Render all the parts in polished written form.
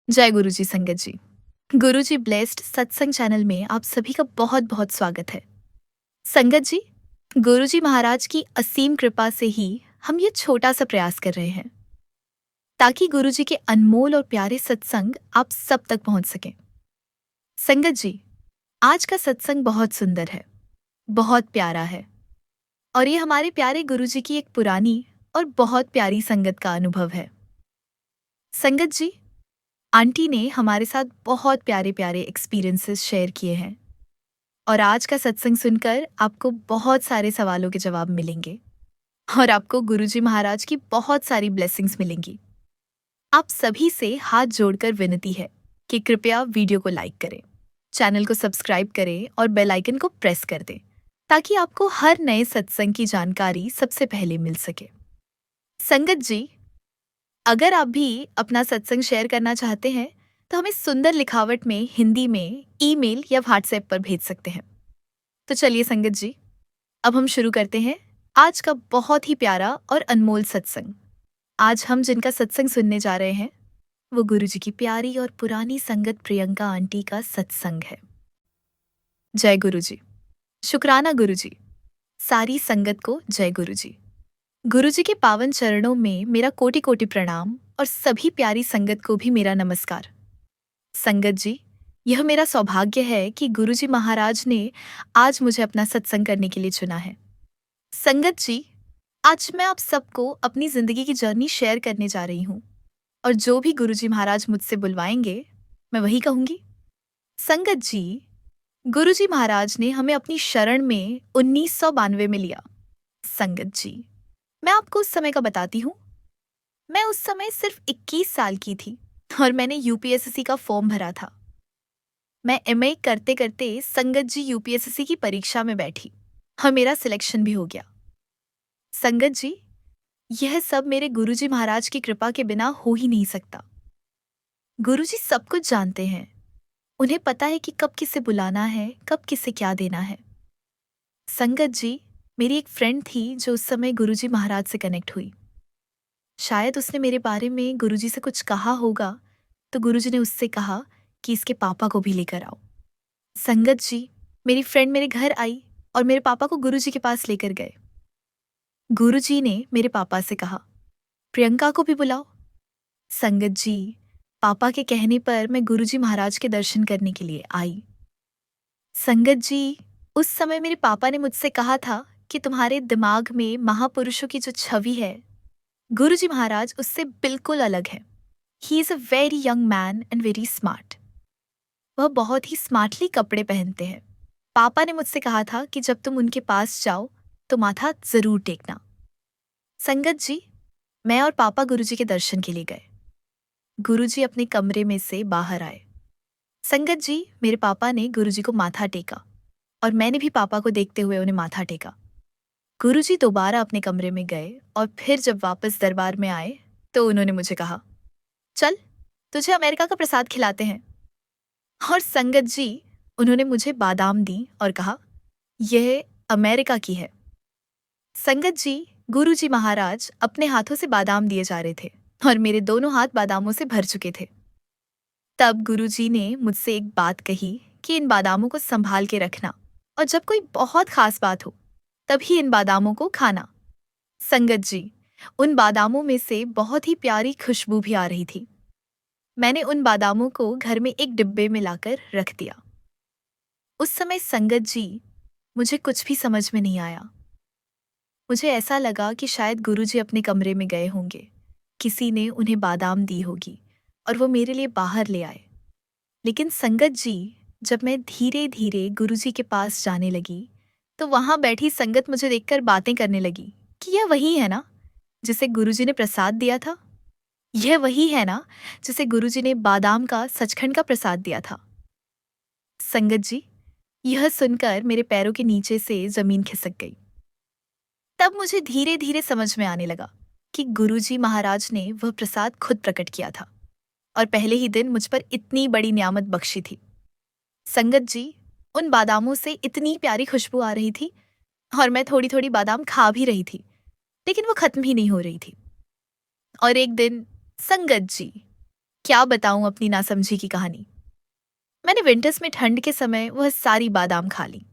जय गुरुजी संगत जी। गुरुजी ब्लेस्ड सत्संग चैनल में आप सभी का बहुत बहुत स्वागत है। संगत जी, गुरुजी महाराज की असीम कृपा से ही हम ये छोटा सा प्रयास कर रहे हैं ताकि गुरुजी के अनमोल और प्यारे सत्संग आप सब तक पहुंच सकें। संगत जी, आज का सत्संग बहुत सुंदर है, बहुत प्यारा है और ये हमारे प्यारे गुरुजी की एक पुरानी और बहुत प्यारी संगत का अनुभव है। संगत जी, आंटी ने हमारे साथ बहुत प्यारे प्यारे एक्सपीरियंसेस शेयर किए हैं और आज का सत्संग सुनकर आपको बहुत सारे सवालों के जवाब मिलेंगे और आपको गुरुजी महाराज की बहुत सारी ब्लेसिंग्स मिलेंगी। आप सभी से हाथ जोड़कर विनती है कि कृपया वीडियो को लाइक करें, चैनल को सब्सक्राइब करें और बेल आइकन को प्रेस कर दें ताकि आपको हर नए सत्संग की जानकारी सबसे पहले मिल सके। संगत जी, अगर आप भी अपना सत्संग शेयर करना चाहते हैं तो हमें सुंदर लिखावट में हिंदी में ईमेल या व्हाट्सएप पर भेज सकते हैं। तो चलिए संगत जी, अब हम शुरू करते हैं आज का बहुत ही प्यारा और अनमोल सत्संग। आज हम जिनका सत्संग सुनने जा रहे हैं वो गुरुजी की प्यारी और पुरानी संगत प्रियंका आंटी का सत्संग है। जय गुरुजी। शुक्राना गुरुजी। सारी संगत को जय गुरुजी। गुरुजी के पावन चरणों में मेरा कोटि कोटि प्रणाम और सभी प्यारी संगत को भी मेरा नमस्कार। संगत जी, यह मेरा सौभाग्य है कि गुरुजी महाराज ने आज मुझे अपना सत्संग करने के लिए चुना है। संगत जी, आज मैं आप सबको अपनी जिंदगी की जर्नी शेयर करने जा रही हूँ और जो भी गुरुजी महाराज मुझसे बुलवाएंगे मैं वही कहूंगी। संगत जी, गुरुजी महाराज ने हमें अपनी शरण में 1992 में लिया। संगत जी, मैं आपको उस समय का बताती हूँ। मैं उस समय सिर्फ 21 साल की थी और मैंने यूपीएसएससी का फॉर्म भरा था। मैं एमए करते करते संगत जी यूपीएसएससी की परीक्षा में बैठी और मेरा सिलेक्शन भी हो गया। संगत जी, यह सब मेरे गुरुजी महाराज की कृपा के बिना हो ही नहीं सकता। गुरुजी सब कुछ जानते हैं, उन्हें पता है कि कब किसे बुलाना है, कब किसे क्या देना है। संगत जी, मेरी एक फ्रेंड थी जो उस समय गुरुजी महाराज से कनेक्ट हुई। शायद उसने मेरे बारे में गुरुजी से कुछ कहा होगा, तो गुरुजी ने उससे कहा कि इसके पापा को भी लेकर आओ। संगत जी, मेरी फ्रेंड मेरे घर आई और मेरे पापा को गुरुजी के पास लेकर गए। गुरुजी ने मेरे पापा से कहा, प्रियंका को भी बुलाओ। संगत जी, पापा के कहने पर मैं गुरुजी महाराज के दर्शन करने के लिए आई। संगत जी, उस समय मेरे पापा ने मुझसे कहा था कि तुम्हारे दिमाग में महापुरुषों की जो छवि है, गुरुजी महाराज उससे बिल्कुल अलग है। He is a very young man and very smart. वह बहुत ही स्मार्टली कपड़े पहनते हैं। पापा ने मुझसे कहा था कि जब तुम उनके पास जाओ तो माथा जरूर टेकना। संगत जी, मैं और पापा गुरुजी के दर्शन के लिए गए। गुरुजी अपने कमरे में से बाहर आए। संगत जी, मेरे पापा ने गुरुजी को माथा टेका और मैंने भी पापा को देखते हुए उन्हें माथा टेका। गुरुजी दोबारा अपने कमरे में गए और फिर जब वापस दरबार में आए तो उन्होंने मुझे कहा, चल तुझे अमेरिका का प्रसाद खिलाते हैं। और संगत जी, उन्होंने मुझे बादाम दी और कहा, यह अमेरिका की है। संगत जी, गुरुजी महाराज अपने हाथों से बादाम दिए जा रहे थे और मेरे दोनों हाथ बादामों से भर चुके थे। तब गुरुजी ने मुझसे एक बात कही कि इन बादामों को संभाल के रखना और जब कोई बहुत खास बात हो तभी इन बादामों को खाना। संगत जी, उन बादामों में से बहुत ही प्यारी खुशबू भी आ रही थी। मैंने उन बादामों को घर में एक डिब्बे में लाकर रख दिया। उस समय संगत जी, मुझे कुछ भी समझ में नहीं आया। मुझे ऐसा लगा कि शायद गुरुजी अपने कमरे में गए होंगे, किसी ने उन्हें बादाम दी होगी और वो मेरे लिए बाहर ले आए। लेकिन संगत जी, जब मैं धीरे धीरे गुरुजी के पास जाने लगी तो वहां बैठी संगत मुझे देखकर बातें करने लगी कि यह वही है ना जिसे गुरुजी ने प्रसाद दिया था। यह वही है ना जिसे गुरुजी ने बादाम का सचखंड का प्रसाद दिया था। संगत जी, यह सुनकर मेरे पैरों के नीचे से जमीन खिसक गई। तब मुझे धीरे धीरे समझ में आने लगा कि गुरुजी महाराज ने वह प्रसाद खुद प्रकट किया था और पहले ही दिन मुझ पर इतनी बड़ी नियामत बख्शी थी। संगत जी, उन बादामों से इतनी प्यारी खुशबू आ रही थी और मैं थोड़ी थोड़ी बादाम खा भी रही थी, लेकिन वो खत्म ही नहीं हो रही थी। और एक दिन संगत जी, क्या बताऊं अपनी नासमझी की कहानी। मैंने विंटर्स में ठंड के समय वह सारी बादाम खा ली।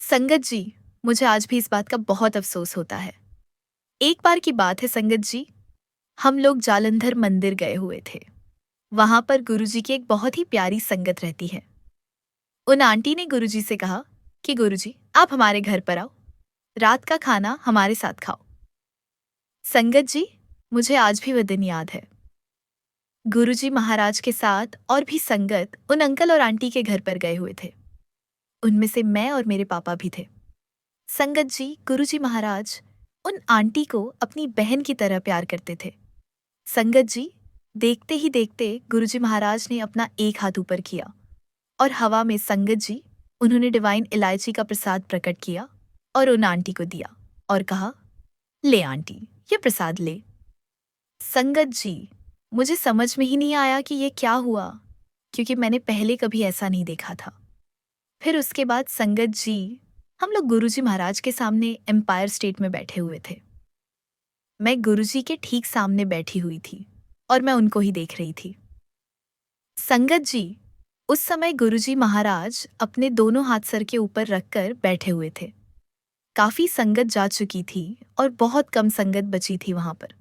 संगत जी, मुझे आज भी इस बात का बहुत अफसोस होता है। एक बार की बात है संगत जी, हम लोग जालंधर मंदिर गए हुए थे। वहां पर गुरुजी की एक बहुत ही प्यारी संगत रहती है। उन आंटी ने गुरुजी से कहा कि गुरुजी आप हमारे घर पर आओ, रात का खाना हमारे साथ खाओ। संगत जी, मुझे आज भी वह दिन याद है। गुरुजी महाराज के साथ और भी संगत उन अंकल और आंटी के घर पर गए हुए थे। उनमें से मैं और मेरे पापा भी थे। संगत जी, गुरुजी महाराज उन आंटी को अपनी बहन की तरह प्यार करते थे। संगत जी, देखते ही देखते गुरुजी महाराज ने अपना एक हाथ ऊपर किया और हवा में संगत जी उन्होंने डिवाइन इलायची का प्रसाद प्रकट किया और उन आंटी को दिया और कहा, ले आंटी, ये प्रसाद ले। संगत जी, मुझे समझ में ही नहीं आया कि ये क्या हुआ, क्योंकि मैंने पहले कभी ऐसा नहीं देखा था। फिर उसके बाद संगत जी, हम लोग गुरुजी महाराज के सामने एम्पायर स्टेट में बैठे हुए थे। मैं गुरुजी के ठीक सामने बैठी हुई थी और मैं उनको ही देख रही थी। संगत जी, उस समय गुरुजी महाराज अपने दोनों हाथ सर के ऊपर रखकर बैठे हुए थे। काफी संगत जा चुकी थी और बहुत कम संगत बची थी वहां पर।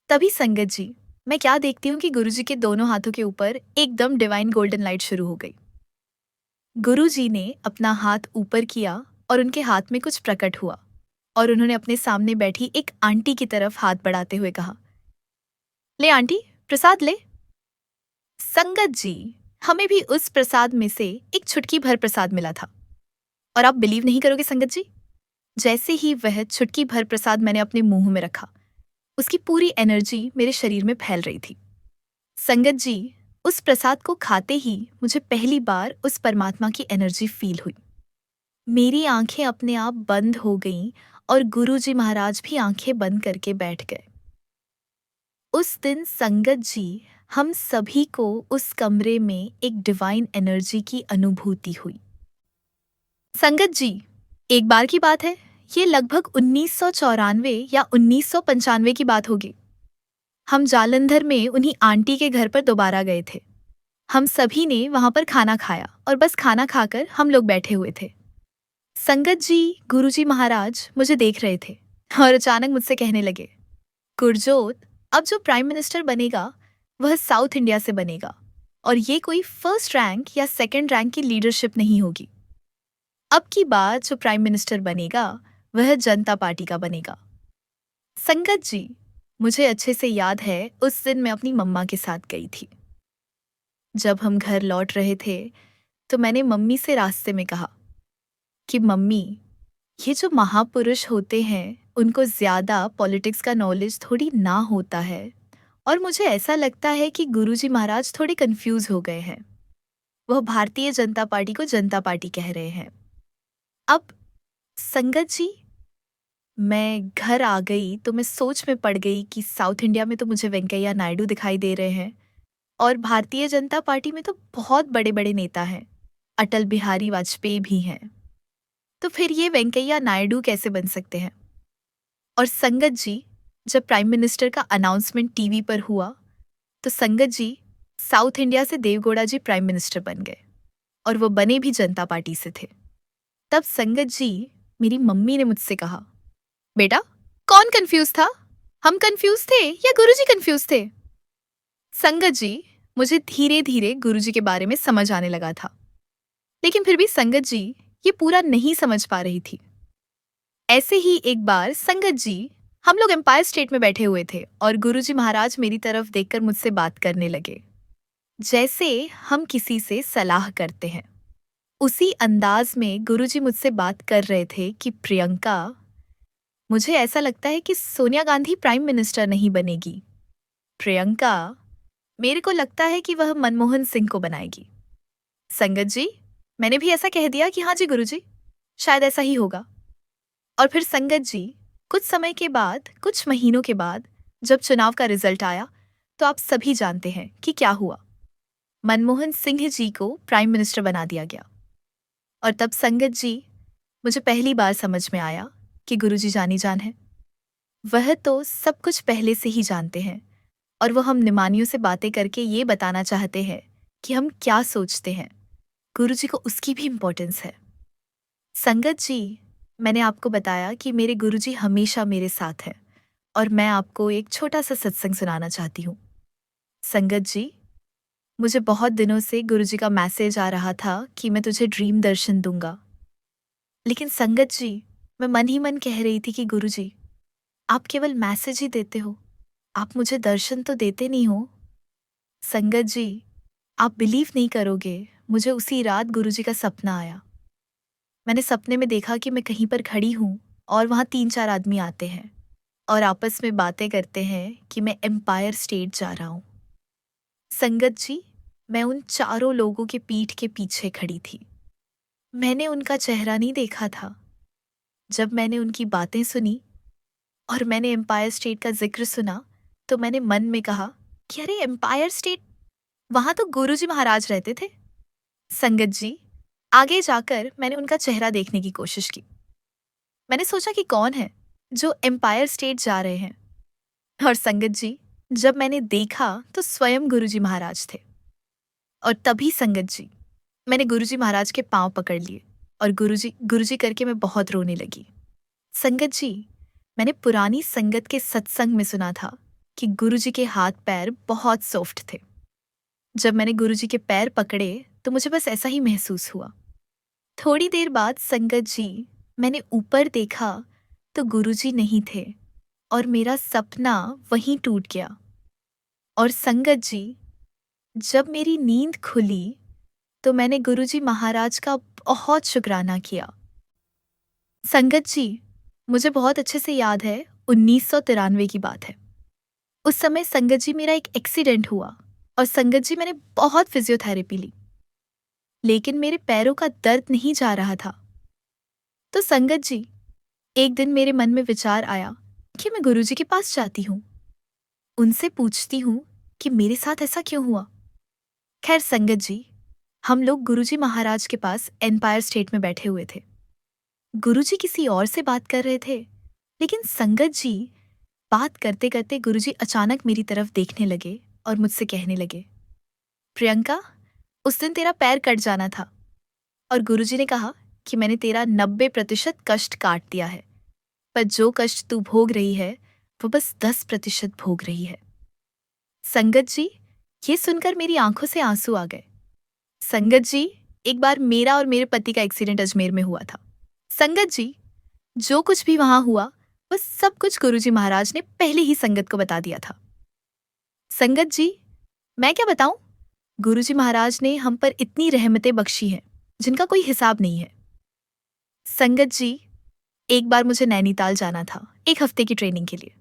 तभी संगत जी, मैं क्या देखती हूँ कि गुरुजी के दोनों हाथों के ऊपर एकदम डिवाइन गोल्डन लाइट शुरू हो गई। गुरुजी ने अपना हाथ ऊपर किया और उनके हाथ में कुछ प्रकट हुआ और उन्होंने अपने सामने बैठी एक आंटी की तरफ हाथ बढ़ाते हुए कहा, ले आंटी, प्रसाद ले। संगत जी, हमें भी उस प्रसाद में से एक चुटकी भर प्रसाद मिला था। और आप बिलीव नहीं करोगे संगत जी, जैसे ही वह चुटकी भर प्रसाद मैंने अपने मुंह में रखा, उसकी पूरी एनर्जी मेरे शरीर में फैल रही थी। संगत जी, उस प्रसाद को खाते ही मुझे पहली बार उस परमात्मा की एनर्जी फील हुई। मेरी आंखें अपने आप बंद हो गईं और गुरुजी महाराज भी आंखें बंद करके बैठ गए। उस दिन संगत जी, हम सभी को उस कमरे में एक डिवाइन एनर्जी की अनुभूति हुई। संगत जी, एक बार की बात है, ये लगभग 1994 या 1995 की बात होगी। हम जालंधर में उन्हीं आंटी के घर पर दोबारा गए थे। हम सभी ने वहां पर खाना खाया और बस खाना खाकर हम लोग बैठे हुए थे। संगत जी, गुरुजी महाराज मुझे देख रहे थे और अचानक मुझसे कहने लगे, गुरजोत, अब जो प्राइम मिनिस्टर बनेगा वह साउथ इंडिया से बनेगा और ये कोई फर्स्ट रैंक या सेकंड रैंक की लीडरशिप नहीं होगी। अब की बार जो प्राइम मिनिस्टर बनेगा वह जनता पार्टी का बनेगा। संगत जी, मुझे अच्छे से याद है उस दिन मैं अपनी मम्मा के साथ गई थी। जब हम घर लौट रहे थे तो मैंने मम्मी से रास्ते में कहा कि मम्मी, ये जो महापुरुष होते हैं उनको ज़्यादा पॉलिटिक्स का नॉलेज थोड़ी ना होता है और मुझे ऐसा लगता है कि गुरुजी महाराज थोड़े कंफ्यूज हो गए हैं। वह भारतीय जनता पार्टी को जनता पार्टी कह रहे हैं। अब संगत जी, मैं घर आ गई तो मैं सोच में पड़ गई कि साउथ इंडिया में तो मुझे वेंकैया नायडू दिखाई दे रहे हैं और भारतीय जनता पार्टी में तो बहुत बड़े बड़े नेता हैं, अटल बिहारी वाजपेयी भी हैं। तो फिर ये वेंकैया नायडू कैसे बन सकते हैं? और संगत जी, जब प्राइम मिनिस्टर का अनाउंसमेंट टीवी पर हुआ तो संगत जी, साउथ इंडिया से देवगौड़ा जी प्राइम मिनिस्टर बन गए और वो बने भी जनता पार्टी से थे। तब संगत जी, मेरी मम्मी ने मुझसे कहा, बेटा, कौन कंफ्यूज था? हम कंफ्यूज थे या गुरुजी कंफ्यूज थे? संगत जी, मुझे धीरे धीरे गुरुजी के बारे में समझ आने लगा था, लेकिन फिर भी संगत जी ये पूरा नहीं समझ पा रही थी। ऐसे ही एक बार संगत जी, हम लोग एम्पायर स्टेट में बैठे हुए थे और गुरुजी महाराज मेरी तरफ देखकर मुझसे बात करने लगे, जैसे हम किसी से सलाह करते हैं। उसी अंदाज में गुरुजी मुझसे बात कर रहे थे कि प्रियंका, मुझे ऐसा लगता है कि सोनिया गांधी प्राइम मिनिस्टर नहीं बनेगी। प्रियंका, मेरे को लगता है कि वह मनमोहन सिंह को बनाएगी। संगत जी, मैंने भी ऐसा कह दिया कि हाँ जी गुरुजी, शायद ऐसा ही होगा। और फिर संगत जी, कुछ समय के बाद, कुछ महीनों के बाद जब चुनाव का रिजल्ट आया तो आप सभी जानते हैं कि क्या हुआ। मनमोहन सिंह जी को प्राइम मिनिस्टर बना दिया गया। और तब संगत जी, मुझे पहली बार समझ में आया कि गुरुजी जानी जान है। वह तो सब कुछ पहले से ही जानते हैं और वो हम निमानियों से बातें करके ये बताना चाहते हैं कि हम क्या सोचते हैं। गुरुजी को उसकी भी इम्पोर्टेंस है। संगत जी, मैंने आपको बताया कि मेरे गुरुजी हमेशा मेरे साथ हैं और मैं आपको एक छोटा सा सत्संग सुनाना चाहती हूँ। संगत जी, मुझे बहुत दिनों से गुरुजी का मैसेज आ रहा था कि मैं तुझे ड्रीम दर्शन दूंगा। लेकिन संगत जी, मैं मन ही मन कह रही थी कि गुरुजी, आप केवल मैसेज ही देते हो, आप मुझे दर्शन तो देते नहीं हो। संगत जी, आप बिलीव नहीं करोगे, मुझे उसी रात गुरुजी का सपना आया। मैंने सपने में देखा कि मैं कहीं पर खड़ी हूँ और वहाँ 3-4 आदमी आते हैं और आपस में बातें करते हैं कि मैं एम्पायर स्टेट जा रहा हूँ। संगत जी, मैं उन चारों लोगों के पीठ के पीछे खड़ी थी। मैंने उनका चेहरा नहीं देखा था। जब मैंने उनकी बातें सुनी और मैंने एम्पायर स्टेट का जिक्र सुना, तो मैंने मन में कहा कि अरे एम्पायर स्टेट, वहां तो गुरुजी महाराज रहते थे। संगत जी, आगे जाकर मैंने उनका चेहरा देखने की कोशिश की। मैंने सोचा कि कौन है जो एम्पायर स्टेट जा रहे हैं। और संगत जी, जब मैंने देखा तो स्वयं गुरुजी महाराज थे। और तभी संगत जी, मैंने गुरुजी महाराज के पांव पकड़ लिए और गुरुजी गुरुजी करके मैं बहुत रोने लगी। संगत जी, मैंने पुरानी संगत के सत्संग में सुना था कि गुरुजी के हाथ पैर बहुत सॉफ्ट थे। जब मैंने गुरुजी के पैर पकड़े तो मुझे बस ऐसा ही महसूस हुआ। थोड़ी देर बाद संगत जी, मैंने ऊपर देखा तो गुरुजी नहीं थे और मेरा सपना वहीं टूट गया। और संगत जी, जब मेरी नींद खुली तो मैंने गुरुजी महाराज का बहुत शुक्राना किया। संगत जी, मुझे बहुत अच्छे से याद है, 1993 की बात है। उस समय संगत जी, मेरा एक एक्सीडेंट हुआ और संगत जी, मैंने बहुत फिजियोथेरेपी ली, लेकिन मेरे पैरों का दर्द नहीं जा रहा था। तो संगत जी, एक दिन मेरे मन में विचार आया कि मैं गुरुजी के पास जाती हूँ, उनसे पूछती हूँ कि मेरे साथ ऐसा क्यों हुआ। खैर संगत जी, हम लोग गुरुजी महाराज के पास एम्पायर स्टेट में बैठे हुए थे। गुरुजी किसी और से बात कर रहे थे, लेकिन संगत जी, बात करते करते गुरुजी अचानक मेरी तरफ देखने लगे और मुझसे कहने लगे, प्रियंका, उस दिन तेरा पैर कट जाना था और गुरुजी ने कहा कि मैंने तेरा 90% कष्ट काट दिया है, पर जो कष्ट तू भोग रही है वो बस 10% भोग रही है। संगत जी, ये सुनकर मेरी आंखों से आंसू आ गए। संगत जी, एक बार मेरा और मेरे पति का एक्सीडेंट अजमेर में हुआ था। संगत जी, जो कुछ भी वहां हुआ वह सब कुछ गुरुजी महाराज ने पहले ही संगत को बता दिया था। संगत जी, मैं क्या बताऊं, गुरुजी महाराज ने हम पर इतनी रहमतें बख्शी हैं जिनका कोई हिसाब नहीं है। संगत जी, एक बार मुझे नैनीताल जाना था 1 हफ्ते की ट्रेनिंग के लिए।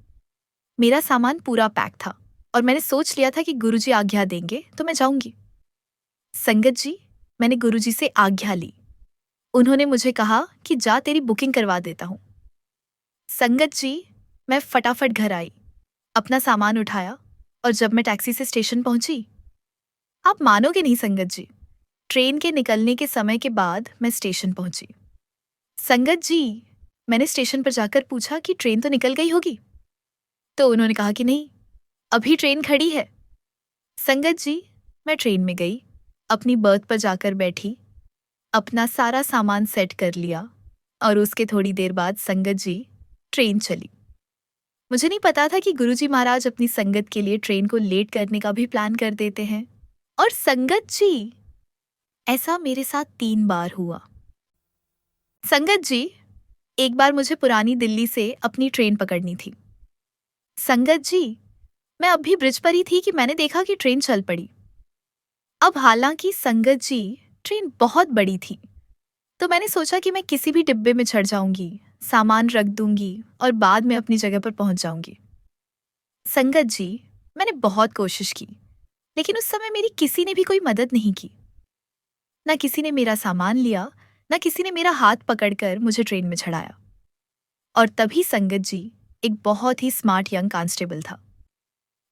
मेरा सामान पूरा पैक था और मैंने सोच लिया था कि गुरुजी आज्ञा देंगे तो मैं जाऊंगी। संगत जी, मैंने गुरुजी से आज्ञा ली। उन्होंने मुझे कहा कि जा, तेरी बुकिंग करवा देता हूं। संगत जी, मैं फटाफट घर आई, अपना सामान उठाया और जब मैं टैक्सी से स्टेशन पहुंची, आप मानोगे नहीं संगत जी, ट्रेन के निकलने के समय के बाद मैं स्टेशन पहुंची। संगत जी, मैंने स्टेशन पर जाकर पूछा कि ट्रेन तो निकल गई होगी, तो उन्होंने कहा कि नहीं, अभी ट्रेन खड़ी है। संगत जी, मैं ट्रेन में गई, अपनी बर्थ पर जाकर बैठी, अपना सारा सामान सेट कर लिया और उसके थोड़ी देर बाद संगत जी, ट्रेन चली। मुझे नहीं पता था कि गुरुजी महाराज अपनी संगत के लिए ट्रेन को लेट करने का भी प्लान कर देते हैं। और संगत जी, ऐसा मेरे साथ 3 बार हुआ। संगत जी, एक बार मुझे पुरानी दिल्ली से अपनी ट्रेन पकड़नी थी। संगत जी, मैं अभी ब्रिज पर ही थी कि मैंने देखा कि ट्रेन चल पड़ी। अब हालांकि संगत जी, ट्रेन बहुत बड़ी थी, तो मैंने सोचा कि मैं किसी भी डिब्बे में चढ़ जाऊंगी, सामान रख दूंगी और बाद में अपनी जगह पर पहुंच जाऊंगी। संगत जी, मैंने बहुत कोशिश की, लेकिन उस समय मेरी किसी ने भी कोई मदद नहीं की। ना किसी ने मेरा सामान लिया, ना किसी ने मेरा हाथ पकड़कर मुझे ट्रेन में चढ़ाया। और तभी संगत जी, एक बहुत ही स्मार्ट यंग कांस्टेबल था।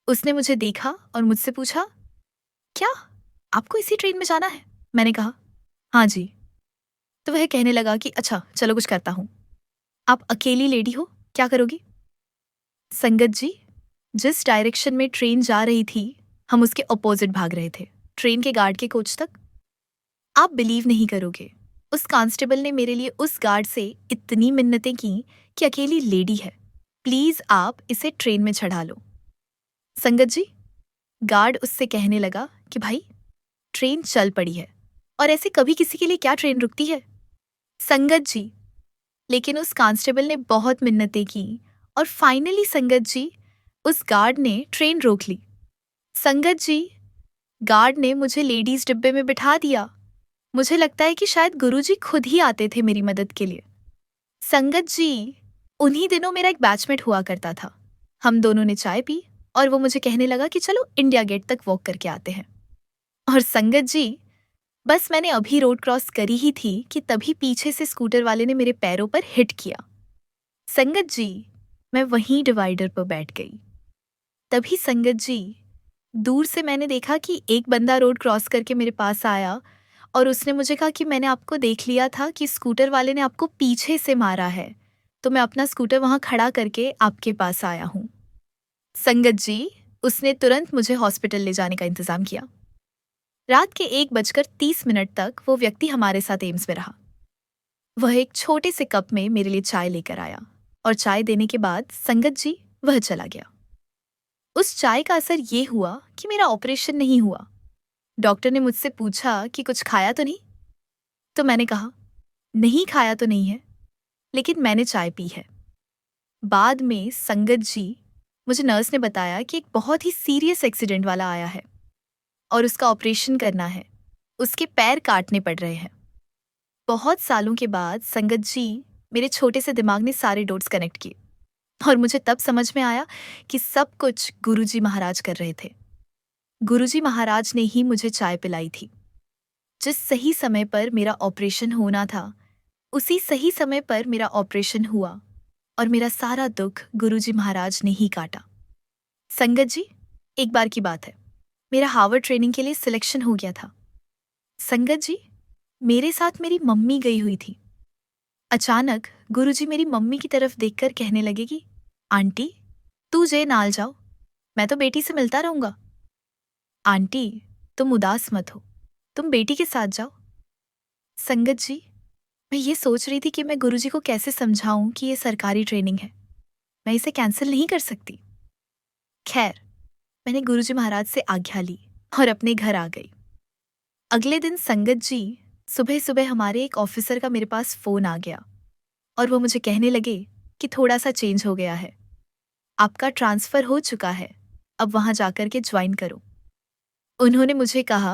उसने मुझे देखा और मुझसे पूछा, क्या आपको इसी ट्रेन में जाना है? मैंने कहा, हाँ जी। तो वह कहने लगा कि अच्छा चलो कुछ करता हूँ। आप अकेली लेडी हो, क्या करोगी? संगत जी, जिस डायरेक्शन में ट्रेन जा रही थी हम उसके अपोजिट भाग रहे थे, ट्रेन के गार्ड के कोच तक। आप बिलीव नहीं करोगे, उस कांस्टेबल ने मेरे लिए उस गार्ड से इतनी मिन्नतें की कि अकेली लेडी है, प्लीज आप इसे ट्रेन में चढ़ा लो। संगत जी, गार्ड उससे कहने लगा कि भाई ट्रेन चल पड़ी है और ऐसे कभी किसी के लिए क्या ट्रेन रुकती है। संगत जी, लेकिन उस कांस्टेबल ने बहुत मिन्नतें की और फाइनली संगत जी उस गार्ड ने ट्रेन रोक ली। संगत जी, गार्ड ने मुझे लेडीज डिब्बे में बिठा दिया। मुझे लगता है कि शायद गुरुजी खुद ही आते थे मेरी मदद के लिए। संगत जी, उन्हीं दिनों मेरा एक बैचमेट हुआ करता था। हम दोनों ने चाय पी और वो मुझे कहने लगा कि चलो इंडिया गेट तक वॉक करके आते हैं। और संगत जी, बस मैंने अभी रोड क्रॉस करी ही थी कि तभी पीछे से स्कूटर वाले ने मेरे पैरों पर हिट किया। संगत जी, मैं वहीं डिवाइडर पर बैठ गई। तभी संगत जी, दूर से मैंने देखा कि एक बंदा रोड क्रॉस करके मेरे पास आया और उसने मुझे कहा कि मैंने आपको देख लिया था कि स्कूटर वाले ने आपको पीछे से मारा है, तो मैं अपना स्कूटर वहां खड़ा करके आपके पास आया हूं। संगत जी, उसने तुरंत मुझे हॉस्पिटल ले जाने का इंतजाम किया। रात के 1:30 तक वो व्यक्ति हमारे साथ एम्स में रहा। वह एक छोटे से कप में मेरे लिए चाय लेकर आया और चाय देने के बाद संगत जी वह चला गया। उस चाय का असर ये हुआ कि मेरा ऑपरेशन नहीं हुआ। डॉक्टर ने मुझसे पूछा कि कुछ खाया तो नहीं, तो मैंने कहा नहीं खाया तो नहीं है, लेकिन मैंने चाय पी है। बाद में संगत जी, मुझे नर्स ने बताया कि एक बहुत ही सीरियस एक्सीडेंट वाला आया है और उसका ऑपरेशन करना है, उसके पैर काटने पड़ रहे हैं। बहुत सालों के बाद संगत जी, मेरे छोटे से दिमाग ने सारे डॉट्स कनेक्ट किए और मुझे तब समझ में आया कि सब कुछ गुरुजी महाराज कर रहे थे। गुरुजी महाराज ने ही मुझे चाय पिलाई थी। जिस सही समय पर मेरा ऑपरेशन होना था, उसी सही समय पर मेरा ऑपरेशन हुआ और मेरा सारा दुख गुरुजी महाराज ने ही काटा। संगत जी, एक बार की बात है, मेरा हार्वर्ड ट्रेनिंग के लिए सिलेक्शन हो गया था। संगत जी, मेरे साथ मेरी मम्मी गई हुई थी। अचानक गुरुजी मेरी मम्मी की तरफ देखकर कहने लगे कि आंटी, तू जे नाल जाओ, मैं तो बेटी से मिलता रहूंगा। आंटी, तुम उदास मत हो, तुम बेटी के साथ जाओ। संगत जी, मैं ये सोच रही थी कि मैं गुरुजी को कैसे समझाऊं कि ये सरकारी ट्रेनिंग है, मैं इसे कैंसिल नहीं कर सकती। खैर, मैंने गुरुजी महाराज से आज्ञा ली और अपने घर आ गई। अगले दिन संगत जी, सुबह सुबह हमारे एक ऑफिसर का मेरे पास फोन आ गया और वो मुझे कहने लगे कि थोड़ा सा चेंज हो गया है, आपका ट्रांसफर हो चुका है, अब वहां जाकर के ज्वाइन करो। उन्होंने मुझे कहा,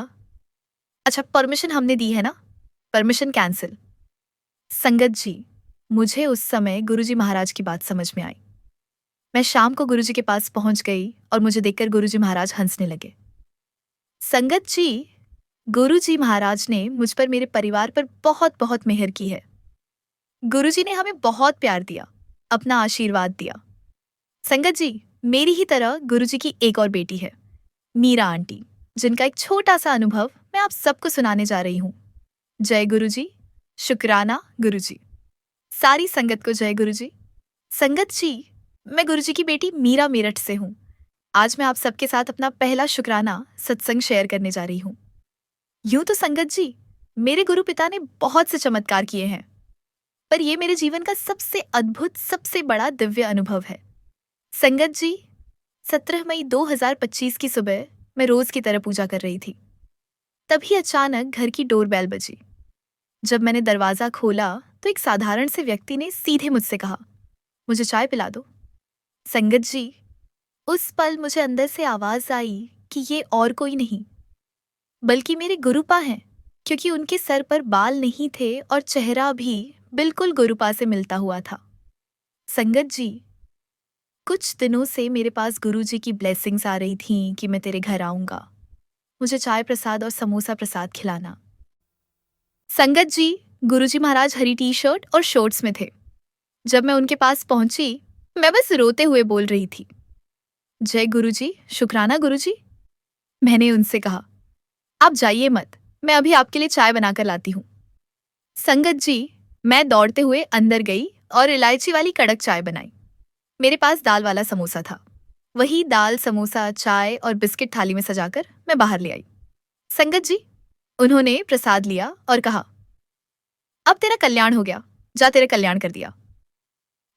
अच्छा परमिशन हमने दी है ना, परमिशन कैंसिल। संगत जी, मुझे उस समय गुरुजी महाराज की बात समझ में आई। मैं शाम को गुरुजी के पास पहुंच गई और मुझे देखकर गुरुजी महाराज हंसने लगे। संगत जी, गुरुजी महाराज ने मुझ पर, मेरे परिवार पर बहुत बहुत मेहर की है। गुरुजी ने हमें बहुत प्यार दिया, अपना आशीर्वाद दिया। संगत जी, मेरी ही तरह गुरुजी की एक और बेटी है, मीरा आंटी, जिनका एक छोटा सा अनुभव मैं आप सबको सुनाने जा रही हूँ। जय गुरुजी, शुक्राना गुरुजी। सारी संगत को जय गुरुजी। संगत जी, मैं गुरुजी की बेटी मीरा मेरठ से हूँ। आज मैं आप सबके साथ अपना पहला शुक्राना सत्संग शेयर करने जा रही हूँ। यूं तो संगत जी, मेरे गुरु पिता ने बहुत से चमत्कार किए हैं, पर यह मेरे जीवन का सबसे अद्भुत, सबसे बड़ा दिव्य अनुभव है। संगत जी, 17 मई 2025 की सुबह मैं रोज की तरह पूजा कर रही थी। तभी अचानक घर की डोरबेल बजी। जब मैंने दरवाजा खोला तो एक साधारण से व्यक्ति ने सीधे मुझसे कहा, मुझे चाय पिला दो। संगत जी, उस पल मुझे अंदर से आवाज आई कि ये और कोई नहीं बल्कि मेरे गुरुपा हैं, क्योंकि उनके सर पर बाल नहीं थे और चेहरा भी बिल्कुल गुरुपा से मिलता हुआ था। संगत जी, कुछ दिनों से मेरे पास गुरुजी की ब्लेसिंग्स आ रही थीं कि मैं तेरे घर आऊंगा, मुझे चाय प्रसाद और समोसा प्रसाद खिलाना। संगत जी, गुरुजी महाराज हरी टी शर्ट और शॉर्ट्स में थे। जब मैं उनके पास पहुंची, मैं बस रोते हुए बोल रही थी, जय गुरुजी, शुक्राना गुरुजी। मैंने उनसे कहा, आप जाइए मत, मैं अभी आपके लिए चाय बनाकर लाती हूँ। संगत जी, मैं दौड़ते हुए अंदर गई और इलायची वाली कड़क चाय बनाई। मेरे पास दाल वाला समोसा था। वही दाल, समोसा, चाय और बिस्किट थाली में सजाकर मैं बाहर ले आई। संगत जी, उन्होंने प्रसाद लिया और कहा, अब तेरा कल्याण हो गया, जा तेरे कल्याण कर दिया।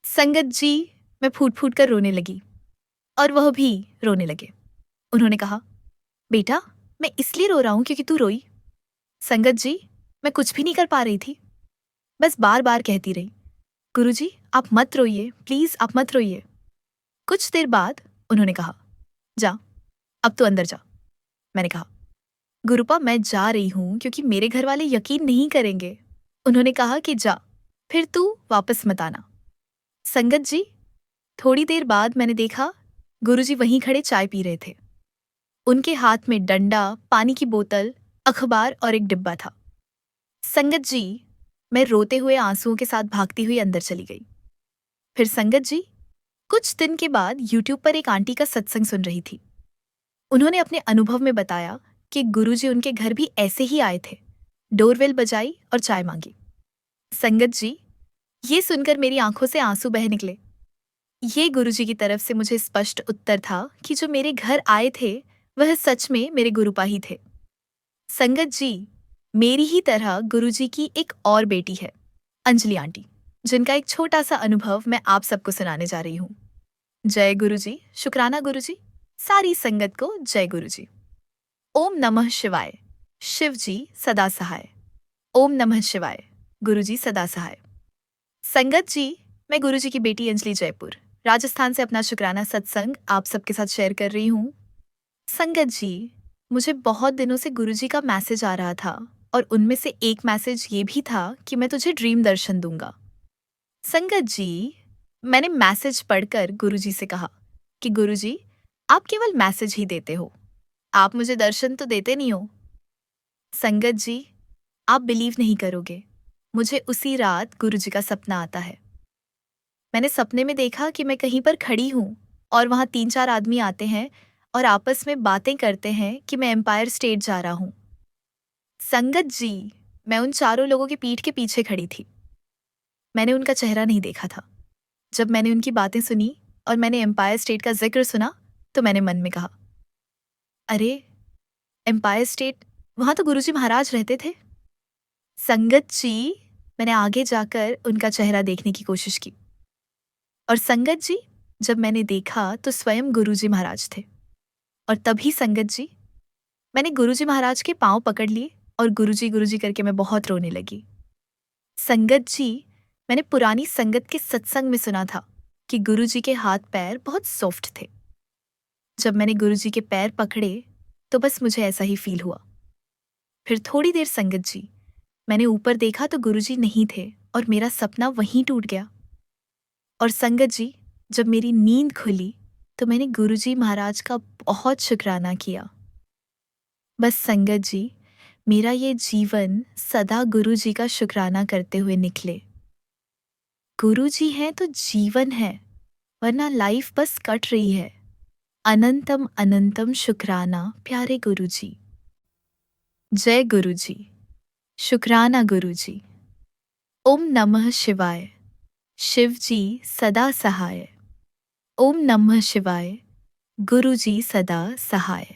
संगत जी, मैं फूट फूट कर रोने लगी और वह भी रोने लगे। उन्होंने कहा, बेटा, मैं इसलिए रो रहा हूं क्योंकि तू रोई। संगत जी, मैं कुछ भी नहीं कर पा रही थी, बस बार बार कहती रही, गुरुजी आप मत रोइए, प्लीज आप मत रोइए। कुछ देर बाद उन्होंने कहा, जा, अब तू अंदर जा। मैंने कहा, गुरुपा मैं जा रही हूं क्योंकि मेरे घर वाले यकीन नहीं करेंगे। उन्होंने कहा कि जा, फिर तू वापस मत आना। संगत जी, थोड़ी देर बाद मैंने देखा गुरुजी वहीं खड़े चाय पी रहे थे। उनके हाथ में डंडा, पानी की बोतल, अखबार और एक डिब्बा था। संगत जी, मैं रोते हुए आंसुओं के साथ भागती हुई अंदर चली गई। फिर संगत जी, कुछ दिन के बाद यूट्यूब पर एक आंटी का सत्संग सुन रही थी। उन्होंने अपने अनुभव में बताया कि गुरुजी उनके घर भी ऐसे ही आए थे, डोरबेल बजाई और चाय मांगी। संगत जी, ये सुनकर मेरी आंखों से आंसू बह निकले। ये गुरुजी की तरफ से मुझे स्पष्ट उत्तर था कि जो मेरे घर आए थे वह सच में मेरे गुरुपा ही थे। संगत जी, मेरी ही तरह गुरुजी की एक और बेटी है, अंजलि आंटी, जिनका एक छोटा सा अनुभव मैं आप सबको सुनाने जा रही हूँ। जय गुरुजी, शुक्राना गुरुजी, सारी संगत को जय गुरुजी। ओम नमः शिवाय, शिव जी सदा सहाय। ओम नमः शिवाय, गुरुजी सदा सहाय। संगत जी, मैं गुरुजी की बेटी अंजलि जयपुर, राजस्थान से अपना शुक्राना सत्संग आप सबके साथ शेयर कर रही हूँ। संगत जी, मुझे बहुत दिनों से गुरुजी का मैसेज आ रहा था और उनमें से एक मैसेज ये भी था कि मैं तुझे ड्रीम दर्शन दूंगा। संगत जी, मैंने मैसेज पढ़कर गुरुजी से कहा कि गुरुजी, आप केवल मैसेज ही देते हो, आप मुझे दर्शन तो देते नहीं हो। संगत जी, आप बिलीव नहीं करोगे, मुझे उसी रात गुरुजी का सपना आता है। मैंने सपने में देखा कि मैं कहीं पर खड़ी हूँ और वहाँ 3-4 आदमी आते हैं और आपस में बातें करते हैं कि मैं एम्पायर स्टेट जा रहा हूँ। संगत जी, मैं उन चारों लोगों की पीठ के पीछे खड़ी थी। मैंने उनका चेहरा नहीं देखा था। जब मैंने उनकी बातें सुनी और मैंने एम्पायर स्टेट का जिक्र सुना तो मैंने मन में कहा, अरे, एम्पायर स्टेट, वहाँ तो गुरुजी महाराज रहते थे। संगत जी, मैंने आगे जाकर उनका चेहरा देखने की कोशिश की और संगत जी, जब मैंने देखा तो स्वयं गुरुजी महाराज थे। और तभी संगत जी, मैंने गुरुजी महाराज के पांव पकड़ लिए और गुरुजी गुरुजी करके मैं बहुत रोने लगी। संगत जी, मैंने पुरानी संगत के सत्संग में सुना था कि गुरुजी के हाथ पैर बहुत सॉफ्ट थे। जब मैंने गुरुजी के पैर पकड़े तो बस मुझे ऐसा ही फील हुआ। फिर थोड़ी देर संगत जी, मैंने ऊपर देखा तो गुरुजी नहीं थे और मेरा सपना वहीं टूट गया। और संगत जी, जब मेरी नींद खुली तो मैंने गुरुजी महाराज का बहुत शुक्राना किया। बस संगत जी, मेरा ये जीवन सदा गुरुजी का शुक्राना करते हुए निकले। गुरुजी हैं तो जीवन है, वरना लाइफ बस कट रही है। अनंतम अनंतम शुक्राना प्यारे गुरुजी। जय गुरुजी, शुक्राना गुरुजी। ओम नमः शिवाय, शिव जी सदा सहाय। ओम नमः शिवाय, गुरुजी सदा सहाय।